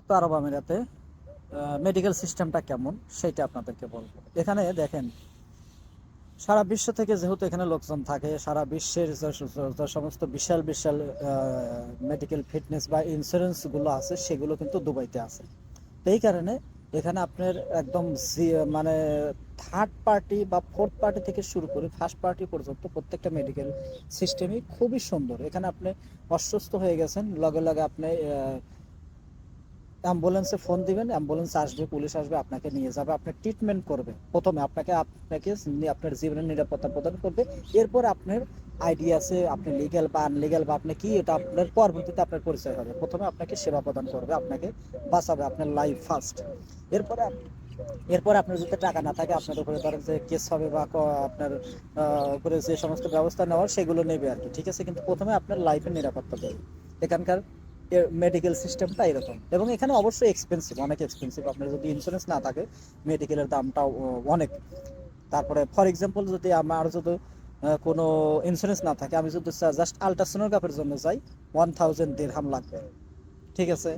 তো আরব আমিরাতে মেডিকেল সিস্টেমটা কেমন সেটা আপনাদেরকে বলবো। এখানে দেখেন, সারা বিশ্ব থেকে যেহেতু এখানে লোকজন থাকে, সারা বিশ্বের যে সমস্ত বিশাল বিশাল মেডিকেল ফিটনেস বা ইন্স্যুরেন্স গুলো আছে সেগুলো কিন্তু দুবাইতে আছে। তো এই কারণে এখানে আপনার একদম মানে থার্ড পার্টি বা ফোর্থ পার্টি থেকে শুরু করে ফার্স্ট পার্টি পর্যন্ত প্রত্যেকটা মেডিকেল সিস্টেমই খুবই সুন্দর। এখানে আপনি অসুস্থ হয়ে গেছেন, লগে লগে আপনি অ্যাম্বুলেন্সে ফোন দিবেন, অ্যাম্বুলেন্স আসবে, পুলিশ আসবে, আপনাকে নিয়ে যাবে, আপনার ট্রিটমেন্ট করবে, প্রথমে আপনাকে আপনাকে আপনার জীবনের নিরাপত্তা প্রদান করবে। এরপর আপনার আইডি আছে, আপনি লিগ্যাল বা আনলিগ্যাল বা আপনি কি, এটা আপনার পরবর্তীতে আপনার পরিচয় হবে। প্রথমে আপনাকে সেবা প্রদান করবে, আপনাকে বাঁচাবে, আপনার লাইফ ফার্স্ট। এরপরে এরপর আপনার যদি টাকা না থাকে, আপনার উপরে ধরেন যে কেস হবে বা আপনার উপরে যে সমস্ত ব্যবস্থা নেওয়ার সেগুলো নেবে আর কি, ঠিক আছে। কিন্তু প্রথমে আপনার লাইফের নিরাপত্তা দেবে। এখানকার মেডিকেল সিস্টেমটা এরকম, এবং এখানে অবশ্যই এক্সপেন্সিভ, অনেক এক্সপেন্সিভ। আপনার যদি ইন্স্যুরেন্স না থাকে মেডিকেলের দামটাও অনেক। তারপরে ফর এক্সাম্পল যদি আমার যদি কোনো ইন্স্যুরেন্স না থাকে, আমি যদি জাস্ট আলট্রাসোনোগ্রাফের জন্য যাই, 1000 দিরহাম লাগবে, ঠিক আছে।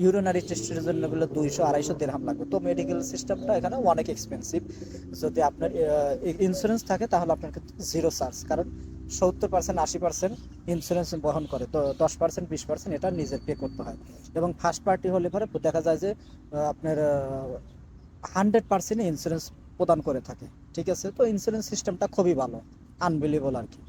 ইউরিনারি টেস্টের জন্য গেলে 200-250 দিরহাম লাগবে। তো মেডিকেল সিস্টেমটা এখানে অনেক এক্সপেন্সিভ। যদি আপনার ইন্স্যুরেন্স থাকে তাহলে আপনার কিন্তু জিরো চার্জ, কারণ 70%-80% ইন্স্যুরেন্স বহন করে, তো 10%-20% এটা নিজের পে করতে হয়। এবং ফার্স্ট পার্টি হলে পরে দেখা যায় যে আপনার 100% ইন্স্যুরেন্স প্রদান করে থাকে, ঠিক আছে। তো ইন্স্যুরেন্স সিস্টেমটা খুবই ভালো, আনবিলিভেবল আর কি।